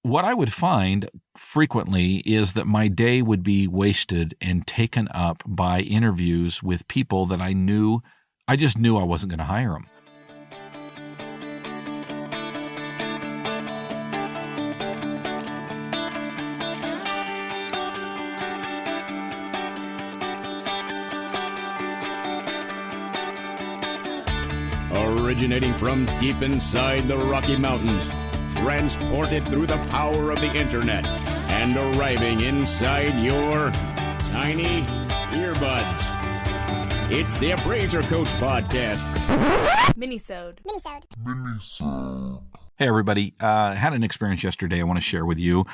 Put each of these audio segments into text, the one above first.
what I would find frequently is that my day would be wasted and taken up by interviews with people that I just knew I wasn't going to hire them. Originating from deep inside the Rocky Mountains, transported through the power of the internet, and arriving inside your tiny earbuds. It's the Appraiser Coach Podcast. Minisode. Hey everybody, had an experience yesterday I want to share with you.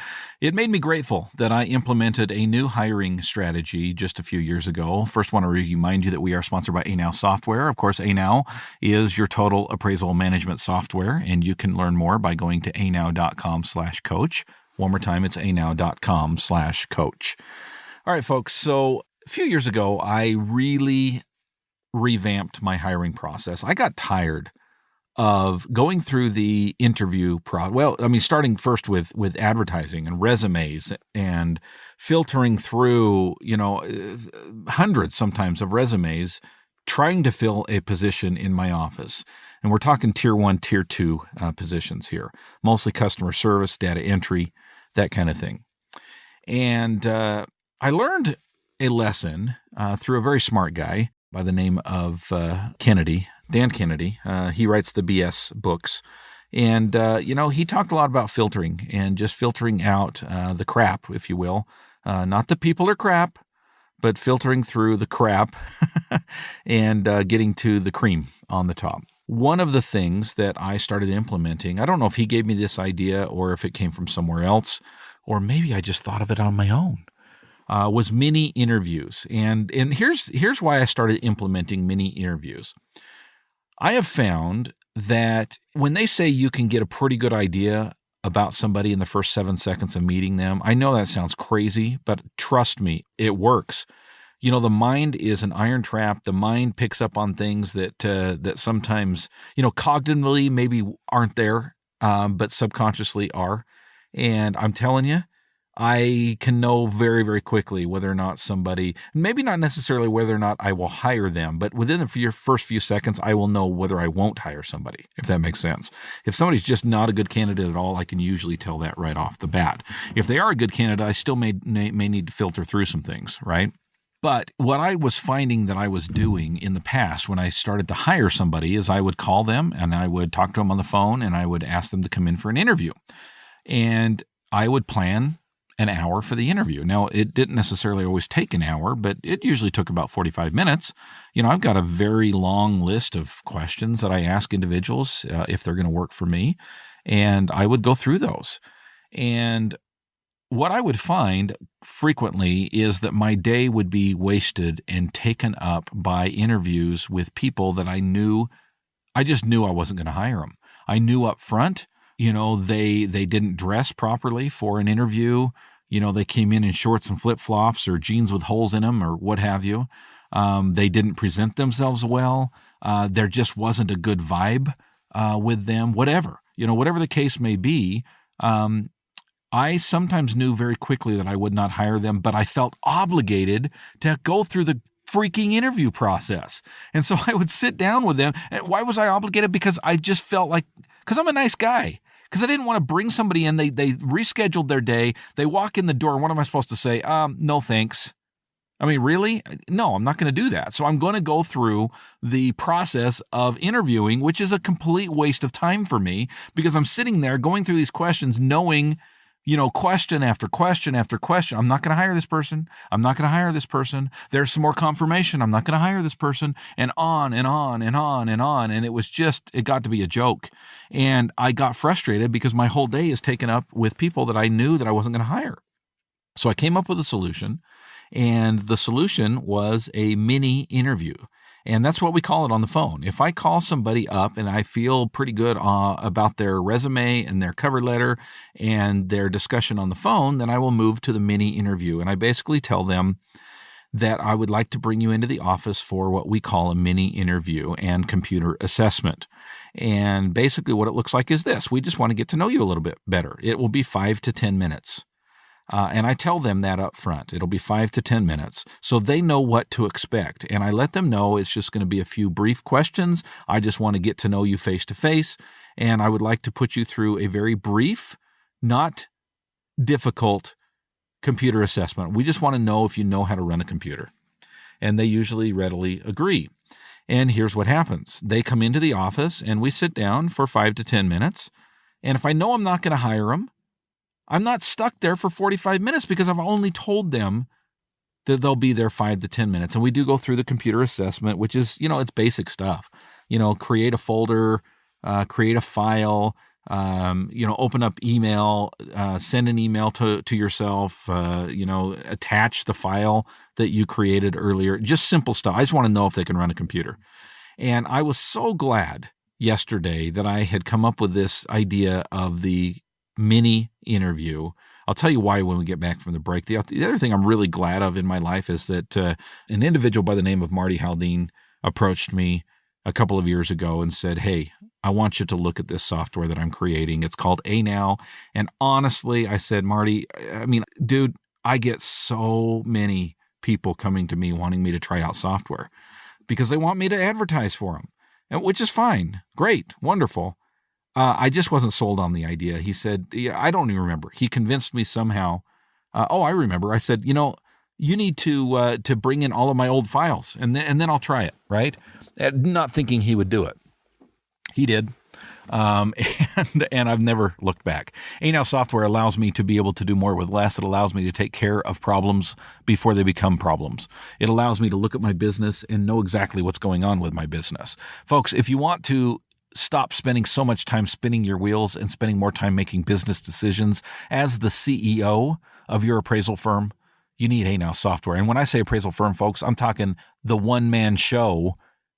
It made me grateful that I implemented a new hiring strategy just a few years ago. First, I want to remind you that we are sponsored by ANow Software. Of course, ANow is your total appraisal management software, and you can learn more by going to anow.com/coach. One more time, it's anow.com/coach. All right, folks, so a few years ago, I really revamped my hiring process. I got tired of going through the interview process. Well, I mean, starting first with advertising and resumes and filtering through, hundreds sometimes of resumes, trying to fill a position in my office. And we're talking tier 1, tier 2 positions here, mostly customer service, data entry, that kind of thing. And I learned a lesson through a very smart guy by the name of Dan Kennedy. He writes the BS books. And, he talked a lot about filtering and just filtering out the crap, if you will. Not that people are crap, but filtering through the crap and getting to the cream on the top. One of the things that I started implementing, I don't know if he gave me this idea or if it came from somewhere else, or maybe I just thought of it on my own, was mini interviews. And here's why I started implementing mini interviews. I have found that when they say you can get a pretty good idea about somebody in the first 7 seconds of meeting them, I know that sounds crazy, but trust me, it works. The mind is an iron trap. The mind picks up on things that sometimes, cognitively maybe aren't there, but subconsciously are. And I'm telling you, I can know very, very quickly whether or not somebody, maybe not necessarily whether or not I will hire them, but within the first few seconds, I will know whether I won't hire somebody, if that makes sense. If somebody's just not a good candidate at all, I can usually tell that right off the bat. If they are a good candidate, I still may need to filter through some things, right? But what I was finding that I was doing in the past when I started to hire somebody is I would call them and I would talk to them on the phone and I would ask them to come in for an interview. And I would plan an hour for the interview. Now, it didn't necessarily always take an hour, but it usually took about 45 minutes. I've got a very long list of questions that I ask individuals if they're going to work for me, and I would go through those. And what I would find frequently is that my day would be wasted and taken up by interviews with people that I just knew I wasn't going to hire them. I knew up front, they didn't dress properly for an interview. They came in shorts and flip-flops or jeans with holes in them or what have you. They didn't present themselves well. There just wasn't a good vibe with them, whatever the case may be. I sometimes knew very quickly that I would not hire them, but I felt obligated to go through the freaking interview process. And so I would sit down with them. And why was I obligated? Because I just felt like, because I'm a nice guy. Because I didn't want to bring somebody in. They rescheduled their day. They walk in the door. What am I supposed to say? No, thanks. I mean, really? No, I'm not going to do that. So I'm going to go through the process of interviewing, which is a complete waste of time for me because I'm sitting there going through these questions knowing, question after question after question. I'm not going to hire this person. I'm not going to hire this person. There's some more confirmation. I'm not going to hire this person, and on and on and on and on. And it got to be a joke. And I got frustrated because my whole day is taken up with people that I knew that I wasn't going to hire. So I came up with a solution, and the solution was a mini interview. And that's what we call it on the phone. If I call somebody up and I feel pretty good about their resume and their cover letter and their discussion on the phone, then I will move to the mini interview. And I basically tell them that I would like to bring you into the office for what we call a mini interview and computer assessment. And basically what it looks like is this. We just want to get to know you a little bit better. It will be 5 to 10 minutes. And I tell them that up front. It'll be 5 to 10 minutes so they know what to expect. And I let them know it's just going to be a few brief questions. I just want to get to know you face to face. And I would like to put you through a very brief, not difficult computer assessment. We just want to know if you know how to run a computer. And they usually readily agree. And here's what happens. They come into the office and we sit down for 5 to 10 minutes. And if I know I'm not going to hire them, I'm not stuck there for 45 minutes because I've only told them that they'll be there 5 to 10 minutes. And we do go through the computer assessment, which is, it's basic stuff. Create a folder, create a file, open up email, send an email to yourself, attach the file that you created earlier. Just simple stuff. I just want to know if they can run a computer. And I was so glad yesterday that I had come up with this idea of the mini interview. I'll tell you why when we get back from the break. The other thing I'm really glad of in my life is that an individual by the name of Marty Haldane approached me a couple of years ago and said, "Hey, I want you to look at this software that I'm creating. It's called Now." And honestly, I said, Marty, dude, I get so many people coming to me wanting me to try out software because they want me to advertise for them, which is fine. Great. Wonderful. I just wasn't sold on the idea. He said, I don't even remember. He convinced me somehow. I remember. I said, you need to bring in all of my old files and then I'll try it. Right. Not thinking he would do it. He did. And I've never looked back. Now software allows me to be able to do more with less. It allows me to take care of problems before they become problems. It allows me to look at my business and know exactly what's going on with my business. Folks, if you want to stop spending so much time spinning your wheels and spending more time making business decisions as the CEO of your appraisal firm, you need Now software. And when I say appraisal firm, folks, I'm talking the one-man show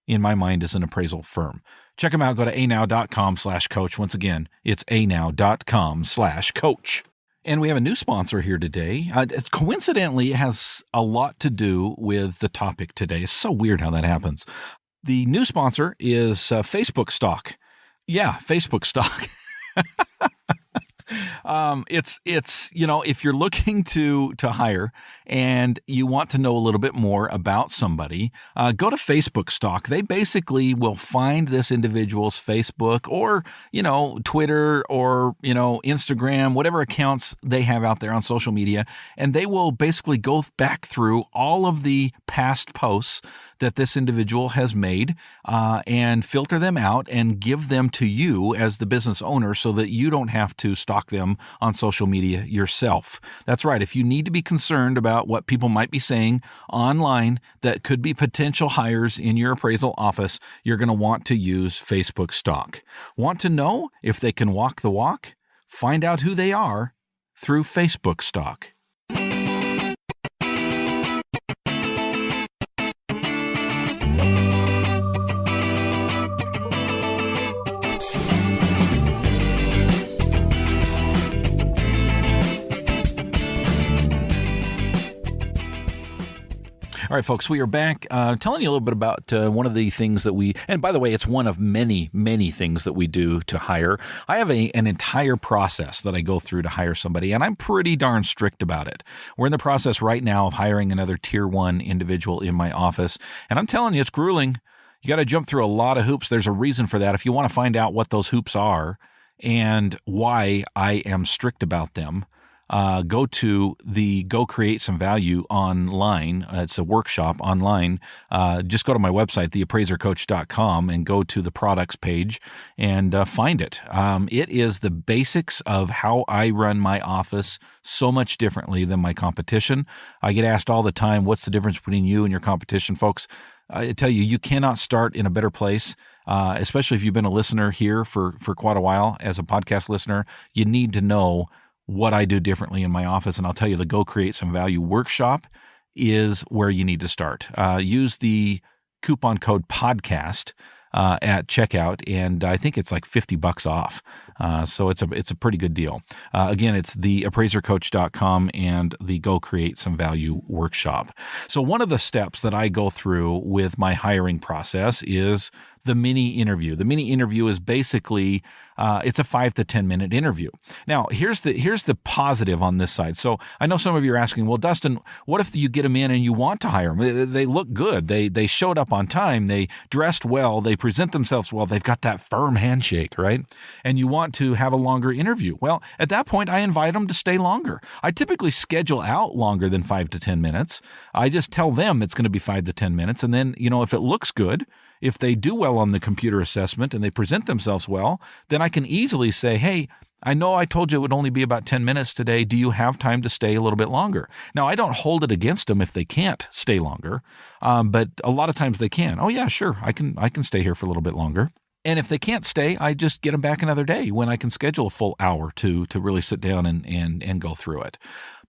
in my mind is an appraisal firm. Check them out. Go to anow.com/coach. Once again, it's anow.com/coach. And we have a new sponsor here today. Coincidentally, it has a lot to do with the topic today. It's so weird how that happens. The new sponsor is Facebook stock. Yeah, Facebook stock. It's if you're looking to hire and you want to know a little bit more about somebody, go to Facebook stock. They basically will find this individual's Facebook or, Twitter or, Instagram, whatever accounts they have out there on social media. And they will basically go back through all of the past posts that this individual has made and filter them out and give them to you as the business owner so that you don't have to stalk them on social media yourself. That's right. If you need to be concerned about what people might be saying online that could be potential hires in your appraisal office, you're going to want to use Facebook stock. Want to know if they can walk the walk? Find out who they are through Facebook stock. All right, folks, we are back telling you a little bit about one of the things that and by the way, it's one of many, many things that we do to hire. I have an entire process that I go through to hire somebody, and I'm pretty darn strict about it. We're in the process right now of hiring another tier 1 individual in my office, and I'm telling you, it's grueling. You got to jump through a lot of hoops. There's a reason for that. If you want to find out what those hoops are and why I am strict about them, go to the Go Create Some Value online. It's a workshop online. Just go to my website, theappraisercoach.com, and go to the products page and find it. It is the basics of how I run my office so much differently than my competition. I get asked all the time, what's the difference between you and your competition, folks? I tell you, you cannot start in a better place. Especially if you've been a listener here for quite a while as a podcast listener, you need to know what I do differently in my office. And I'll tell you, the Go Create Some Value workshop is where you need to start. Use the coupon code podcast at checkout, and I think it's like $50 off. So it's a pretty good deal. Again, it's the appraisercoach.com and the Go Create Some Value workshop. So one of the steps that I go through with my hiring process is the mini interview. The mini interview is basically it's a 5 to 10 minute interview. Now, here's the positive on this side. So I know some of you are asking, well, Dustin, what if you get them in and you want to hire them? They look good. They showed up on time. They dressed well. They present themselves well. They've got that firm handshake, right? And you want to have a longer interview. Well, at that point, I invite them to stay longer. I typically schedule out longer than 5 to 10 minutes. I just tell them it's going to be 5 to 10 minutes. And then, if it looks good, if they do well on the computer assessment and they present themselves well, then I can easily say, hey, I know I told you it would only be about 10 minutes today. Do you have time to stay a little bit longer? Now, I don't hold it against them if they can't stay longer, but a lot of times they can. Oh, yeah, sure, I can stay here for a little bit longer. And if they can't stay, I just get them back another day when I can schedule a full hour to really sit down and go through it.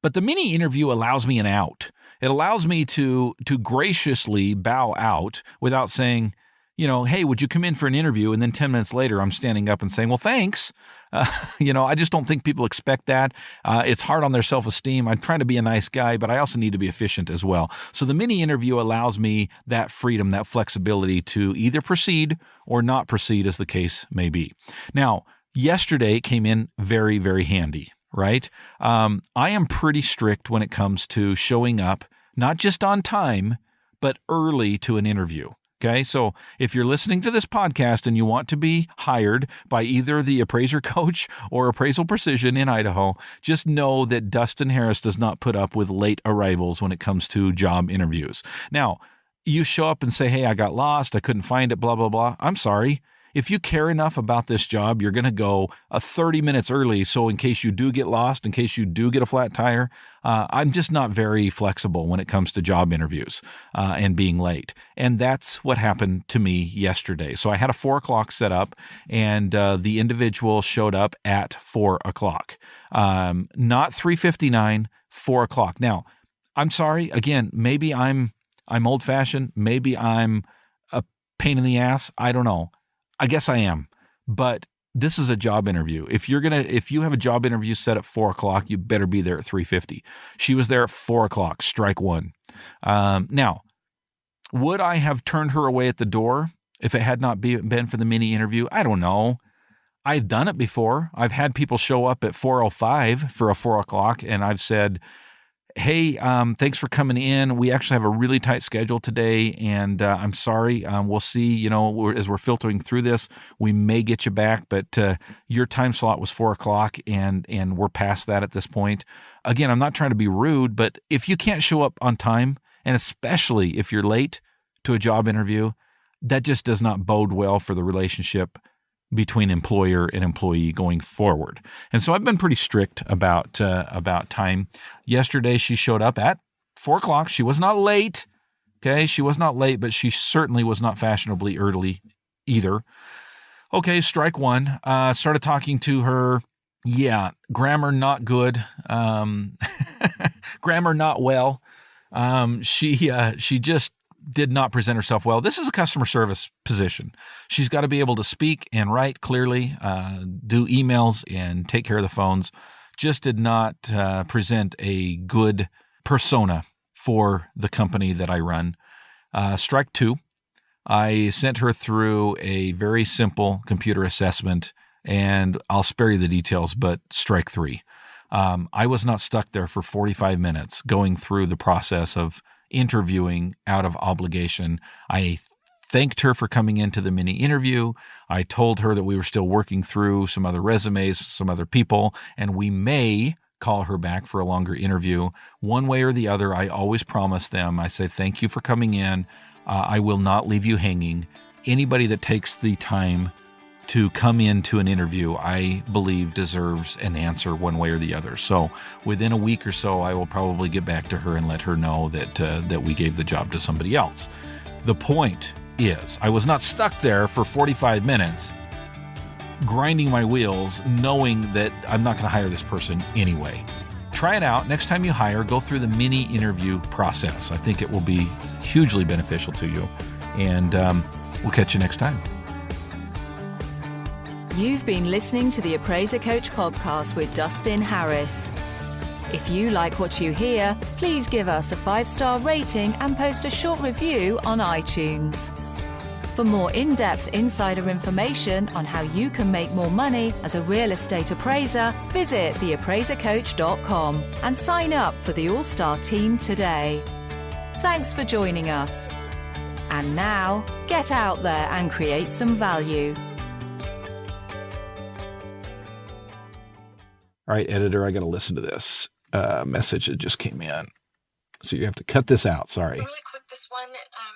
But the mini interview allows me an out. It allows me to graciously bow out without saying, hey, would you come in for an interview? And then 10 minutes later, I'm standing up and saying, well, thanks. I just don't think people expect that. It's hard on their self-esteem. I'm trying to be a nice guy, but I also need to be efficient as well. So the mini interview allows me that freedom, that flexibility to either proceed or not proceed, as the case may be. Now, yesterday came in very, very handy, right? I am pretty strict when it comes to showing up, not just on time, but early to an interview. Okay, so if you're listening to this podcast and you want to be hired by either the Appraiser Coach or Appraisal Precision in Idaho, just know that Dustin Harris does not put up with late arrivals when it comes to job interviews. Now, you show up and say, hey, I got lost, I couldn't find it, blah, blah, blah. I'm sorry. If you care enough about this job, you're going to go 30 minutes early. So in case you do get lost, in case you do get a flat tire, I'm just not very flexible when it comes to job interviews and being late. And that's what happened to me yesterday. So I had a 4 o'clock set up, and the individual showed up at 4 o'clock, not 3:59, 4 o'clock. Now, I'm sorry. Again, maybe I'm old fashioned. Maybe I'm a pain in the ass. I don't know. I guess I am, but this is a job interview. If you have a job interview set at 4 o'clock, you better be there at 3:50. She was there at 4 o'clock, strike one. Now, would I have turned her away at the door if it had not been for the mini interview? I don't know. I've done it before. I've had people show up at 4:05 for a 4 o'clock, and I've said, hey, thanks for coming in. We actually have a really tight schedule today, and I'm sorry. We'll see, as we're filtering through this, we may get you back, but your time slot was 4 o'clock, and we're past that at this point. Again, I'm not trying to be rude, but if you can't show up on time, and especially if you're late to a job interview, that just does not bode well for the relationship between employer and employee going forward. And so I've been pretty strict about time. Yesterday, she showed up at 4 o'clock. She was not late. Okay. She was not late, but she certainly was not fashionably early either. Okay. Strike one. Started talking to her. Yeah. Grammar, not good. Grammar, not well. She just did not present herself well. This is a customer service position. She's got to be able to speak and write clearly, do emails and take care of the phones. Just did not present a good persona for the company that I run. Strike two. I sent her through a very simple computer assessment, and I'll spare you the details, but strike three. I was not stuck there for 45 minutes going through the process of interviewing out of obligation. I thanked her for coming into the mini interview. I told her that we were still working through some other resumes, some other people, and we may call her back for a longer interview. One way or the other, I always promise them, I say, thank you for coming in. I will not leave you hanging. Anybody that takes the time to come into an interview, I believe deserves an answer one way or the other. So within a week or so, I will probably get back to her and let her know that we gave the job to somebody else. The point is, I was not stuck there for 45 minutes grinding my wheels, knowing that I'm not going to hire this person anyway. Try it out. Next time you hire, go through the mini interview process. I think it will be hugely beneficial to you. And we'll catch you next time. You've been listening to the Appraiser Coach podcast with Dustin Harris. If you like what you hear, please give us a 5-star rating and post a short review on iTunes. For more in-depth insider information on how you can make more money as a real estate appraiser, visit theappraisercoach.com and sign up for the All-Star team today. Thanks for joining us. And now, get out there and create some value. All right, editor, I got to listen to this message that just came in. So you have to cut this out. Sorry. Really quick, this one